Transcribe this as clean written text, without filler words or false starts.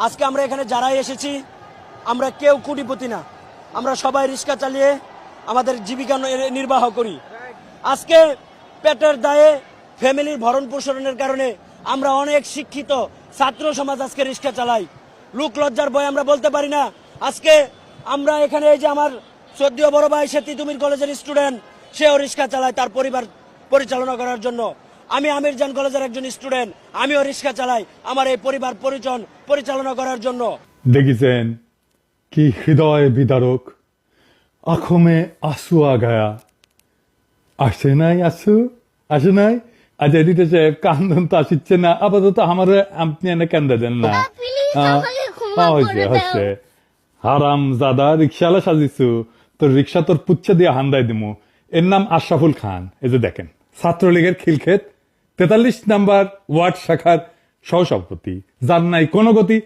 আজকে আমরা এখানে যারাই এসেছি আমরা কেউ কোটিপতি না, আমরা সবাই রিক্সা চালিয়ে আমাদের জীবিকা নির্বাহ করি। আজকে পেটের দায়ে ফ্যামিলির ভরণ পোষণের কারণে আমরা অনেক শিক্ষিত ছাত্র সমাজ আজকে রিক্সা চালাই। লোক লজ্জার ভয়ে আমরা বলতে পারি না। আজকে আমরা এখানে এই যে আমার শ্রদ্ধেয় বড় ভাই সে তিতুমির কলেজের স্টুডেন্ট, সেও রিক্সা চালায় তার পরিবার পরিচালনা করার জন্য। আমি আমিরজান কলেজের একজন স্টুডেন্ট, আমিও রিক্সা চালাই আমার এই পরিবার পরিচালনা করার জন্য। দেখেছেন কি হৃদয় বিদারক, আঁখোं में आंसू आ गया। আসে নাই আসে নাই। আচ্ছা এডিটর সাহেব কান্দন তো আসছে না, আপাতত আমার আপনি এনে কান্দা দেন না। হচ্ছে হারাম জাদা রিক্সাওয়ালা সাজিছু, তোর রিক্সা তোর পুচ্ছে দিয়ে হান্দাই দিমু। এর নাম আশরাফুল খান। এই যে দেখেন ছাত্রলীগের খিলক্ষেত 43 নাম্বার ওয়ার্ড শাখার সহসভাপতি, যার নাই কোনো গতি